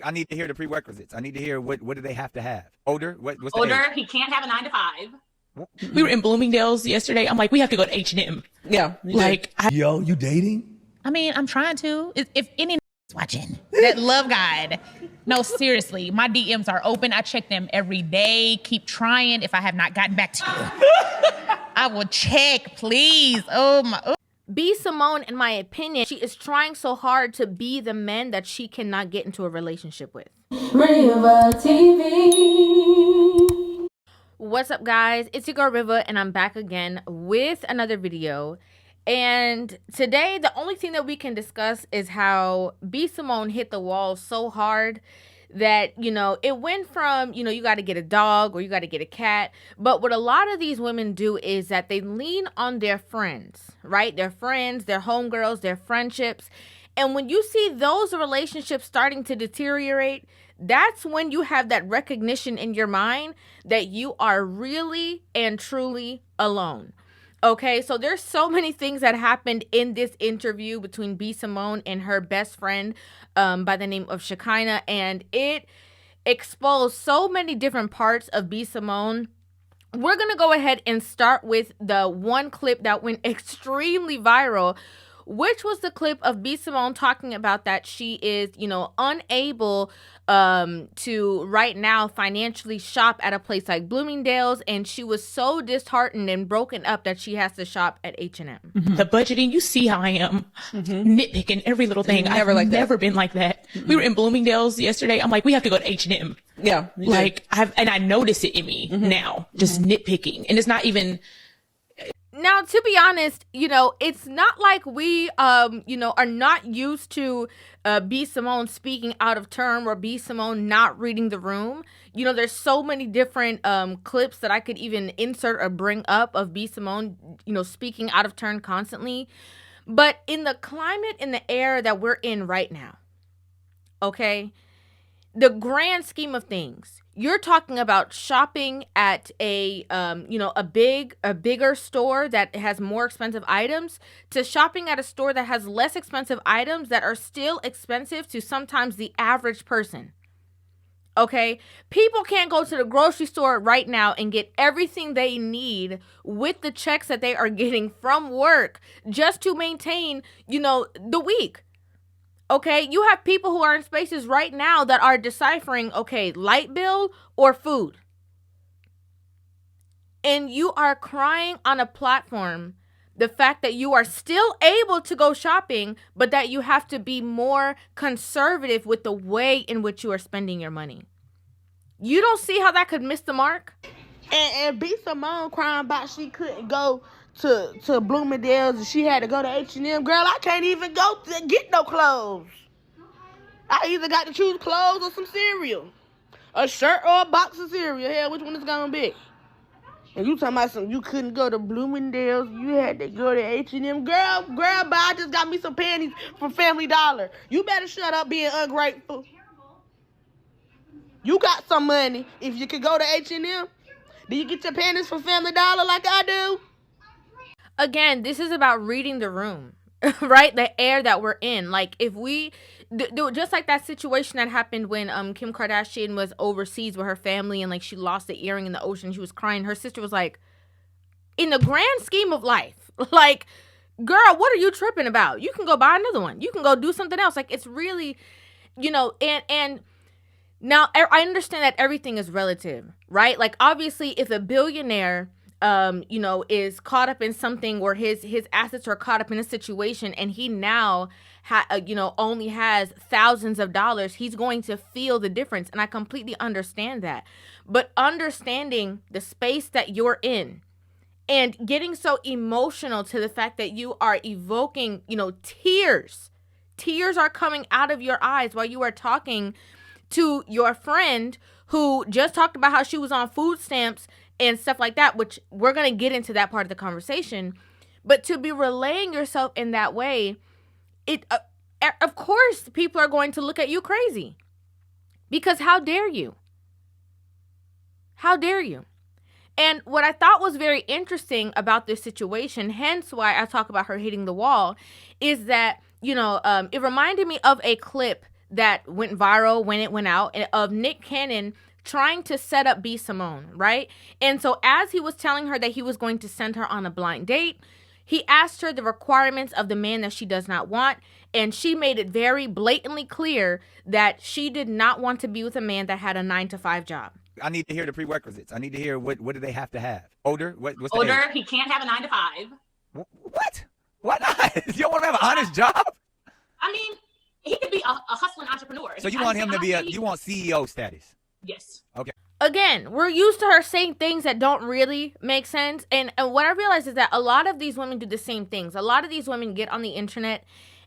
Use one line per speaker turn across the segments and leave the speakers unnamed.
I need to hear the prerequisites. I need to hear what do they have to have? Older? What's the
Older,
age?
he can't have a 9 to 5.
We were in Bloomingdales yesterday. I'm like, we have to go to H&M.
Yeah.
Like,
Yo, you dating?
I mean, I'm trying to. If any watching that love God, no, seriously, my DMs are open. I check them every day. Keep trying. If I have not gotten back to you, I will check, please. Oh my.
B. Simone, in my opinion, she is trying so hard to be the men that she cannot get into a relationship with.
Rivah TV.
What's up, guys? It's your girl Rivah, and I'm back again with another video. And today, the only thing that we can discuss is how B. Simone hit the wall so hard that, it went from, you got to get a dog or you got to get a cat. But what a lot of these women do is that they lean on their friends, right? Their friends, their homegirls, their friendships. And when you see those relationships starting to deteriorate, that's when you have that recognition in your mind that you are really and truly alone. Okay, so there's so many things that happened in this interview between B. Simone and her best friend by the name of Shekinah, and it exposed so many different parts of B. Simone. We're going to go ahead and start with the one clip that went extremely viral, which was the clip of B. Simone talking about that she is, unable to right now financially shop at a place like Bloomingdales, and she was so disheartened and broken up that she has to shop at H&M.
the budgeting, you see how I am nitpicking every little thing. I've never been like that. We were in Bloomingdales yesterday. I'm like, we have to go to H&M.
Yeah.
Like, I notice it in me now, just nitpicking. And it's not even...
Now, to be honest, it's not like we, are not used to B. Simone speaking out of turn or B. Simone not reading the room. There's so many different clips that I could even insert or bring up of B. Simone, speaking out of turn constantly. But in the climate, in the era that we're in right now, okay, the grand scheme of things, you're talking about shopping at a bigger store that has more expensive items to shopping at a store that has less expensive items that are still expensive to sometimes the average person. Okay, people can't go to the grocery store right now and get everything they need with the checks that they are getting from work just to maintain, the week. Okay, you have people who are in spaces right now that are deciphering, okay, light bill or food. And you are crying on a platform the fact that you are still able to go shopping, but that you have to be more conservative with the way in which you are spending your money. You don't see how that could miss the mark?
And B. Simone crying about she couldn't go to Bloomingdales and she had to go to H&M. Girl, I can't even go to get no clothes. I either got to choose clothes or some cereal. A shirt or a box of cereal. Hell, which one is gonna be? And you talking about you couldn't go to Bloomingdales, you had to go to H&M. Girl, but I just got me some panties from Family Dollar. You better shut up being ungrateful. You got some money. If you could go to H&M, do you get your panties from Family Dollar like I do?
Again, this is about reading the room, right? The air that we're in. Like, if we just like that situation that happened when Kim Kardashian was overseas with her family and like she lost the earring in the ocean, she was crying. Her sister was like, in the grand scheme of life, like, girl, what are you tripping about? You can go buy another one. You can go do something else. Like, it's really, and now I understand that everything is relative, right? Like, obviously, if a billionaire is caught up in something where his assets are caught up in a situation and he now only has thousands of dollars, he's going to feel the difference. And I completely understand that. But understanding the space that you're in and getting so emotional to the fact that you are evoking, tears are coming out of your eyes while you are talking to your friend who just talked about how she was on food stamps and stuff like that, which we're going to get into that part of the conversation. But to be relaying yourself in that way, of course, people are going to look at you crazy. Because how dare you? How dare you? And what I thought was very interesting about this situation, hence why I talk about her hitting the wall, is that, it reminded me of a clip that went viral when it went out of Nick Cannon trying to set up B. Simone, right? And so as he was telling her that he was going to send her on a blind date, he asked her the requirements of the man that she does not want, and she made it very blatantly clear that she did not want to be with a man that had a 9-to-5 job.
I need to hear the prerequisites. I need to hear what do they have to have? Older? What's the
Older,
age?
he can't have a 9-to-5.
What? Why not? You don't want to have an honest job?
I mean, he could be a hustling entrepreneur.
So you want him to be you want CEO status?
Yes.
Okay.
Again, we're used to her saying things that don't really make sense. And what I realize is that a lot of these women do the same things. A lot of these women get on the internet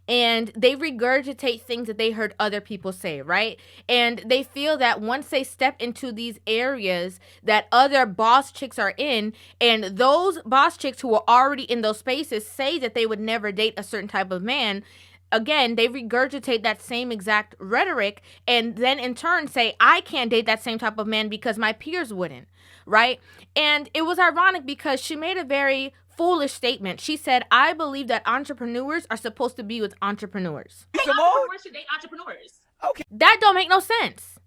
and they regurgitate things that they heard other people say, right? And they feel that once they step into these areas that other boss chicks are in, and those boss chicks who are already in those spaces say that they would never date a certain type of man, again, they regurgitate that same exact rhetoric and then in turn say, I can't date that same type of man because my peers wouldn't, right? And it was ironic because she made a very foolish statement. She said, I believe that entrepreneurs are supposed to be with entrepreneurs.
Entrepreneurs should date entrepreneurs.
Okay.
That don't make no sense.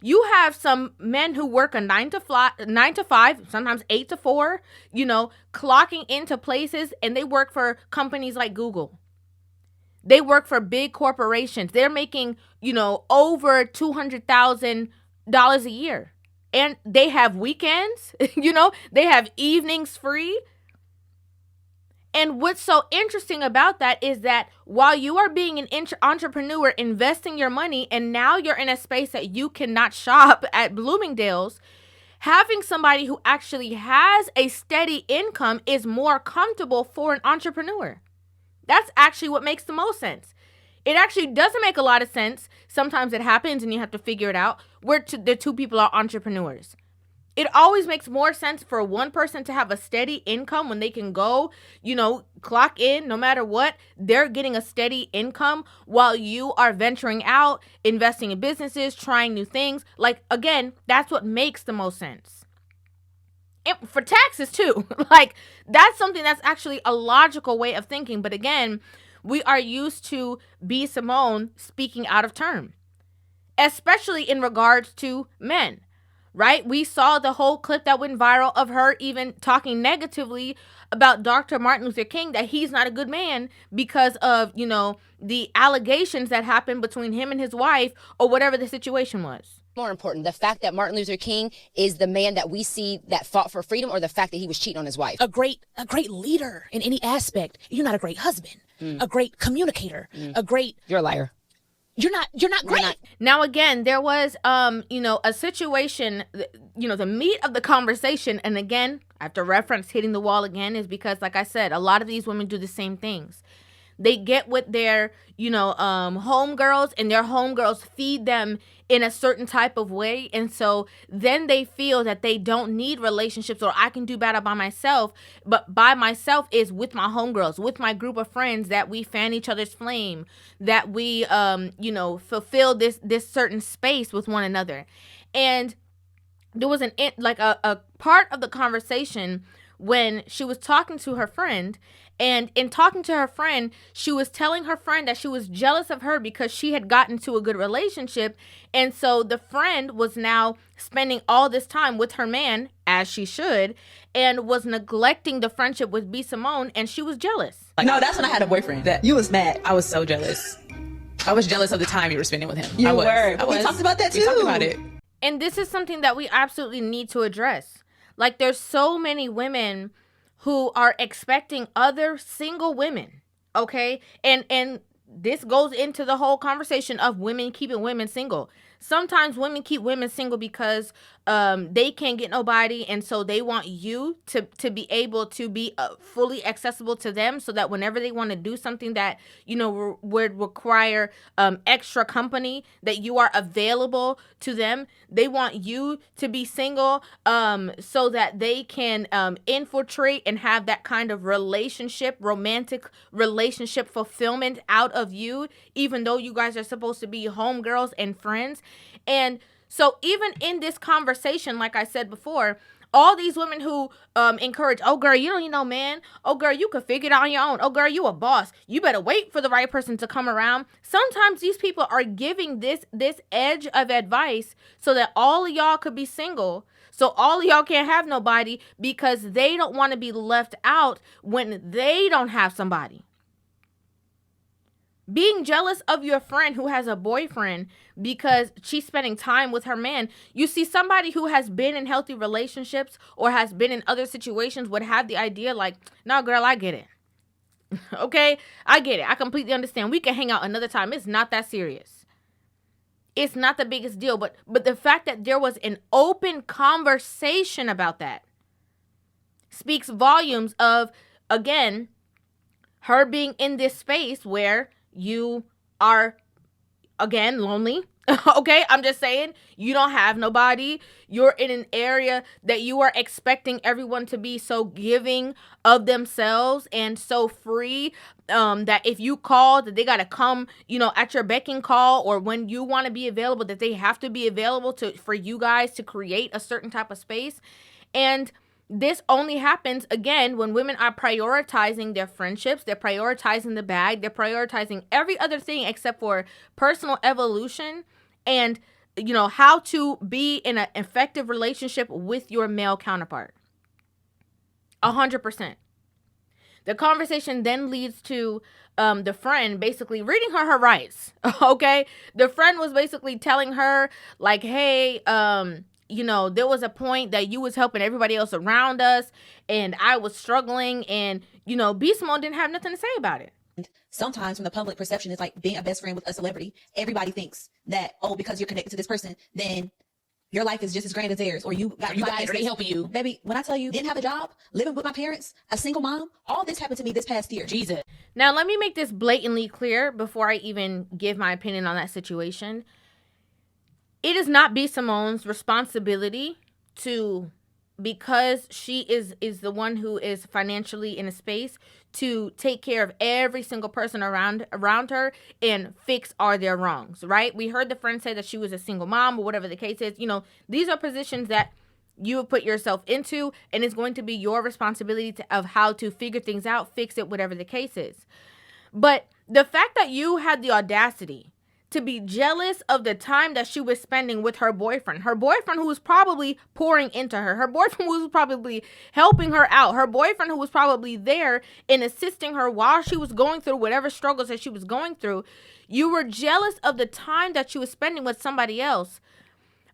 You have some men who work a 9-to-5, sometimes 8-to-4, clocking into places, and they work for companies like Google. They work for big corporations. They're making, over $200,000 a year. And they have weekends, they have evenings free. And what's so interesting about that is that while you are being an entrepreneur, investing your money, and now you're in a space that you cannot shop at Bloomingdales, having somebody who actually has a steady income is more comfortable for an entrepreneur. That's actually what makes the most sense. It actually doesn't make a lot of sense. Sometimes it happens and you have to figure it out where the two people are entrepreneurs. It always makes more sense for one person to have a steady income when they can go, clock in no matter what. They're getting a steady income while you are venturing out, investing in businesses, trying new things. Like, again, that's what makes the most sense. And for taxes too. That's something that's actually a logical way of thinking. But again, we are used to B. Simone speaking out of turn, especially in regards to men, right? We saw the whole clip that went viral of her even talking negatively about Dr. Martin Luther King, that he's not a good man because of, the allegations that happened between him and his wife or whatever the situation was.
More important, the fact that Martin Luther King is the man that we see that fought for freedom, or the fact that he was cheating on his wife?
A great leader in any aspect. You're not a great husband, a great communicator,
You're a liar.
You're not great.
Now, again, there was, a situation, the meat of the conversation. And again, I have to reference hitting the wall again is because, like I said, a lot of these women do the same things. They get with their, homegirls, and their homegirls feed them in a certain type of way. And so then they feel that they don't need relationships, or I can do better by myself. But by myself is with my homegirls, with my group of friends, that we fan each other's flame, that we, fulfill this certain space with one another. And there was a part of the conversation when she was talking to her friend. And in talking to her friend, she was telling her friend that she was jealous of her because she had gotten to a good relationship. And so the friend was now spending all this time with her man, as she should, and was neglecting the friendship with B. Simone, and she was jealous.
No, that's when I had a boyfriend. That you was mad.
I was so jealous. I was jealous of the time you were spending with him.
You
I was.
were. We talked about that too.
We talked about it.
And this is something that we absolutely need to address. There's so many women who are expecting other single women, okay? And this goes into the whole conversation of women keeping women single. Sometimes women keep women single because they can't get nobody, and so they want you to be able to be fully accessible to them, so that whenever they want to do something that would require extra company, that you are available to them. They want you to be single so that they can infiltrate and have that kind of romantic relationship fulfillment out of you, even though you guys are supposed to be homegirls and friends. And so even in this conversation, like I said before, all these women who encourage, oh girl, you don't need no man. Oh girl, you can figure it out on your own. Oh girl, you a boss. You better wait for the right person to come around. Sometimes these people are giving this edge of advice so that all of y'all could be single. So all of y'all can't have nobody because they don't want to be left out when they don't have somebody. Being jealous of your friend who has a boyfriend because she's spending time with her man. You see, somebody who has been in healthy relationships or has been in other situations would have the idea like, no, girl, I get it. Okay, I get it. I completely understand. We can hang out another time. It's not that serious. It's not the biggest deal. But the fact that there was an open conversation about that speaks volumes of, again, her being in this space where you are, again, lonely. Okay, I'm just saying, you don't have nobody. You're in an area that you are expecting everyone to be so giving of themselves and so free that if you call, that they got to come, at your beck and call, or when you want to be available, that they have to be available for you guys to create a certain type of space. And this only happens, again, when women are prioritizing their friendships, they're prioritizing the bag, they're prioritizing every other thing except for personal evolution and, how to be in an effective relationship with your male counterpart. 100%. The conversation then leads to the friend basically reading her rights, okay? The friend was basically telling her, like, hey, there was a point that you was helping everybody else around us and I was struggling and, B. Simone didn't have nothing to say about it.
Sometimes from the public perception, it's like being a best friend with a celebrity. Everybody thinks that, because you're connected to this person, then your life is just as great as theirs, or you guys, they helping you. Baby, when I tell you, didn't have a job, living with my parents, a single mom, all this happened to me this past year. Jesus.
Now, let me make this blatantly clear before I even give my opinion on that situation. It is not B. Simone's responsibility to, because she is the one who is financially in a space, to take care of every single person around her and fix all their wrongs, right? We heard the friend say that she was a single mom or whatever the case is. These are positions that you would put yourself into, and it's going to be your responsibility of how to figure things out, fix it, whatever the case is. But the fact that you had the audacity to be jealous of the time that she was spending with her boyfriend who was probably pouring into her boyfriend who was probably helping her out, her boyfriend who was probably there and assisting her while she was going through whatever struggles that she was going through. You were jealous of the time that she was spending with somebody else.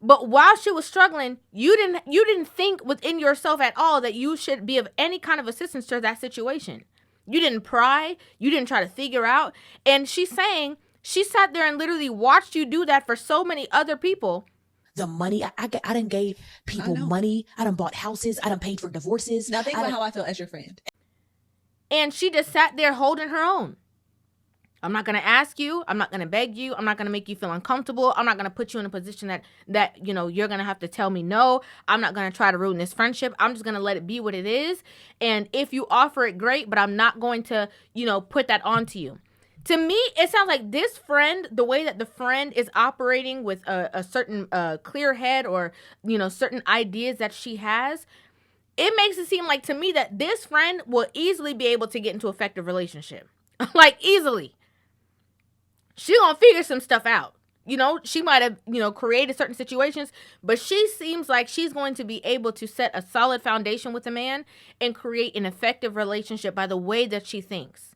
But while she was struggling, you didn't think within yourself at all that you should be of any kind of assistance to that situation. You didn't pry. You didn't try to figure out. And she's saying, she sat there and literally watched you do that for so many other people.
The money, I done gave people money. I done bought houses. I done paid for divorces.
Now think about how I feel as your friend.
And she just sat there holding her own. I'm not going to ask you. I'm not going to beg you. I'm not going to make you feel uncomfortable. I'm not going to put you in a position that you're going to have to tell me no. I'm not going to try to ruin this friendship. I'm just going to let it be what it is. And if you offer it, great, but I'm not going to, put that onto you. To me, it sounds like this friend, the way that the friend is operating with a certain clear head or, certain ideas that she has, it makes it seem like to me that this friend will easily be able to get into an effective relationship. Like, easily. She gonna figure some stuff out. She might have, created certain situations, but she seems like she's going to be able to set a solid foundation with a man and create an effective relationship by the way that she thinks.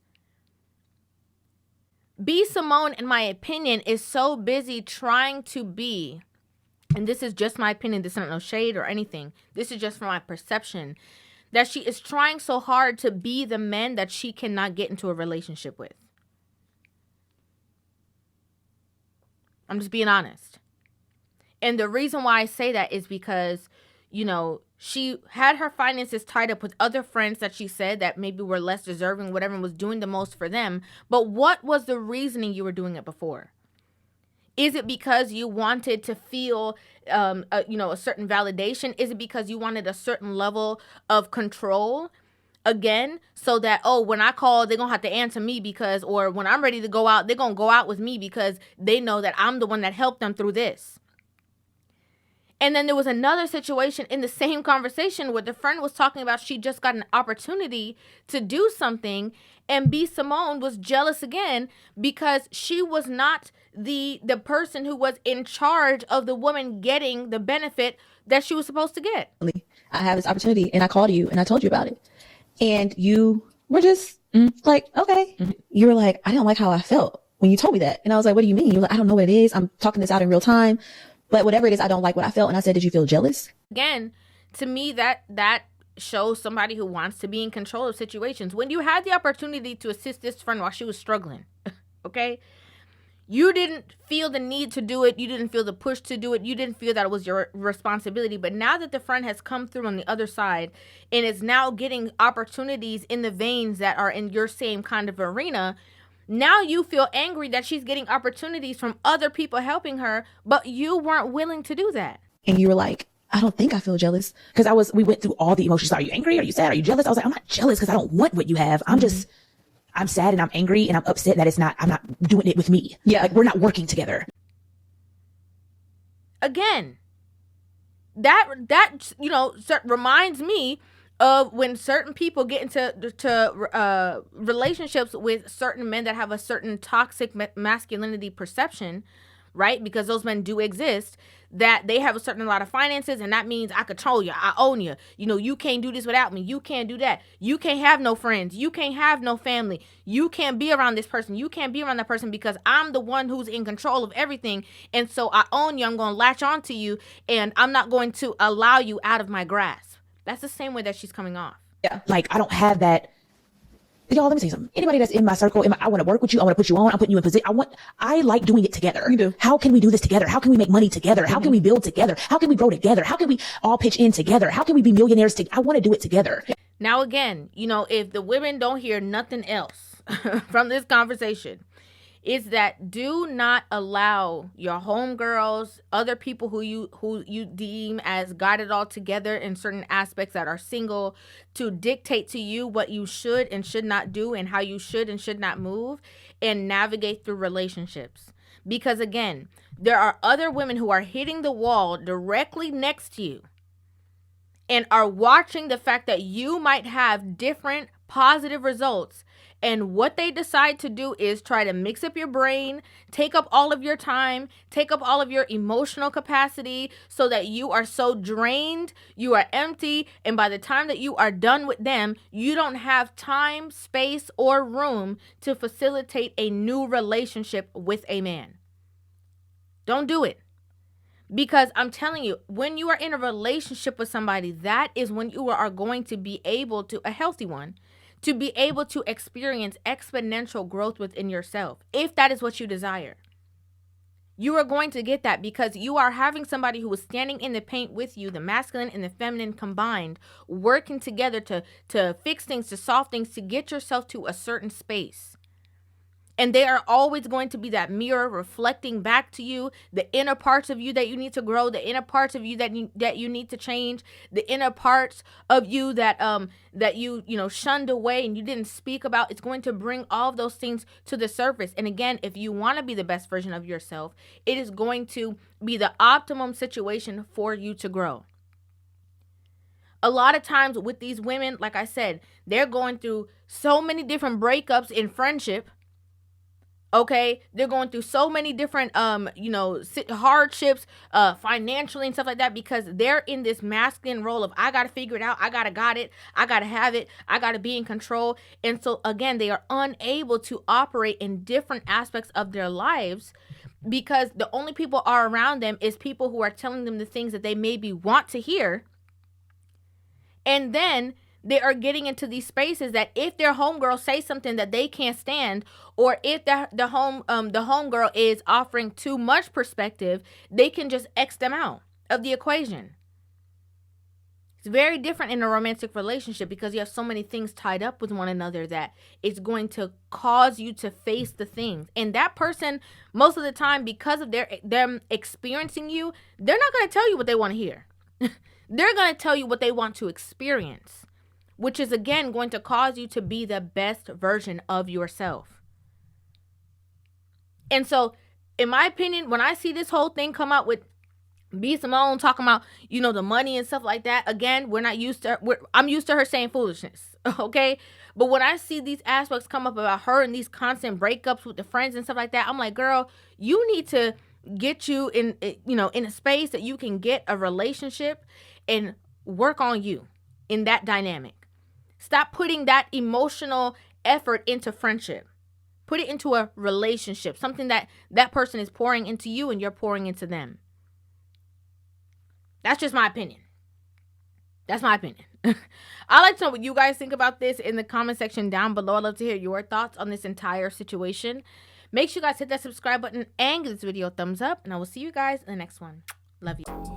B. Simone, in my opinion, is so busy trying to be, and this is just my opinion, this is not no shade or anything, this is just from my perception, that she is trying so hard to be the man that she cannot get into a relationship with. I'm just being honest. And the reason why I say that is because, she had her finances tied up with other friends that she said that maybe were less deserving, whatever, and was doing the most for them. But what was the reasoning you were doing it before? Is it because you wanted to feel, a certain validation? Is it because you wanted a certain level of control? Again, so that, when I call, they're going to have to answer me or when I'm ready to go out, they're going to go out with me because they know that I'm the one that helped them through this. And then there was another situation in the same conversation where the friend was talking about she just got an opportunity to do something, and B. Simone was jealous again because she was not the person who was in charge of the woman getting the benefit that she was supposed to get.
I have this opportunity and I called you and I told you about it. And you were just like, okay. You were like, I don't like how I felt when you told me that. And I was like, what do you mean? You were like, I don't know what it is. I'm talking this out in real time. But whatever it is, I don't like what I felt. And I said, did you feel jealous?
Again, to me, that shows somebody who wants to be in control of situations. When you had the opportunity to assist this friend while she was struggling, okay? You didn't feel the need to do it. You didn't feel the push to do it. You didn't feel that it was your responsibility. But now that the friend has come through on the other side and is now getting opportunities in the veins that are in your same kind of arena, now you feel angry that she's getting opportunities from other people helping her, but you weren't willing to do that.
And you were like, I don't think I feel jealous. Because we went through all the emotions. Are you angry? Are you sad? Are you jealous? I was like, I'm not jealous because I don't want what you have. I'm sad and I'm angry and I'm upset that I'm not doing it with me. Yeah. Like, we're not working together.
Again, that reminds me of when certain people get into relationships with certain men that have a certain toxic masculinity perception, right? Because those men do exist, that they have a certain amount of finances, and that means I control you, I own you. You can't do this without me. You can't do that. You can't have no friends. You can't have no family. You can't be around this person. You can't be around that person because I'm the one who's in control of everything. And so I own you. I'm going to latch on to you, and I'm not going to allow you out of my grasp. That's the same way that she's coming off.
Yeah. Like, I don't have that. Y'all, let me say something. Anybody that's in my circle, I want to work with you. I want to put you on. I'm putting you in position. I like doing it together. You do. How can we do this together? How can we make money together? How can we build together? How can we grow together? How can we all pitch in together? How can we be millionaires together? I want to do it together.
Now, again, if the women don't hear nothing else from this conversation, is that do not allow your homegirls, other people who you deem as got it all together in certain aspects that are single, to dictate to you what you should and should not do and how you should and should not move and navigate through relationships. Because again, there are other women who are hitting the wall directly next to you and are watching the fact that you might have different positive results. And what they decide to do is try to mix up your brain, take up all of your time, take up all of your emotional capacity so that you are so drained, you are empty, and by the time that you are done with them, you don't have time, space, or room to facilitate a new relationship with a man. Don't do it. Because I'm telling you, when you are in a relationship with somebody, that is when you are going to be able to, a healthy one, to be able to experience exponential growth within yourself, if that is what you desire. You are going to get that because you are having somebody who is standing in the paint with you, the masculine and the feminine combined, working together to fix things, to solve things, to get yourself to a certain space. And they are always going to be that mirror reflecting back to you the inner parts of you that you need to grow, the inner parts of you that you need to change, the inner parts of you that you shunned away and you didn't speak about. It's going to bring all of those things to the surface. And again, if you want to be the best version of yourself, it is going to be the optimum situation for you to grow. A lot of times with these women, like I said, they're going through so many different breakups in friendship. Okay, they're going through so many different, hardships, financially and stuff like that, because they're in this masculine role of, I got to figure it out. I got to have it. I got to be in control. And so again, they are unable to operate in different aspects of their lives because the only people are around them is people who are telling them the things that they maybe want to hear. And then they are getting into these spaces that if their homegirl says something that they can't stand, or if the homegirl is offering too much perspective, they can just X them out of the equation. It's very different in a romantic relationship because you have so many things tied up with one another that it's going to cause you to face the things. And that person, most of the time, because of them experiencing you, they're not going to tell you what they want to hear. They're going to tell you what they want to experience, which is, again, going to cause you to be the best version of yourself. And so, in my opinion, when I see this whole thing come out with B Simone talking about, you know, the money and stuff like that. Again, we're not used to I'm used to her saying foolishness. Okay. But when I see these aspects come up about her and these constant breakups with the friends and stuff like that, I'm like, girl, you need to get you in, you know, in a space that you can get a relationship and work on you in that dynamic. Stop putting that emotional effort into friendship. Put it into a relationship, something that that person is pouring into you and you're pouring into them. That's just my opinion. That's my opinion. I'd like to know what you guys think about this in the comment section down below. I'd love to hear your thoughts on this entire situation. Make sure you guys hit that subscribe button and give this video a thumbs up. And I will see you guys in the next one. Love you.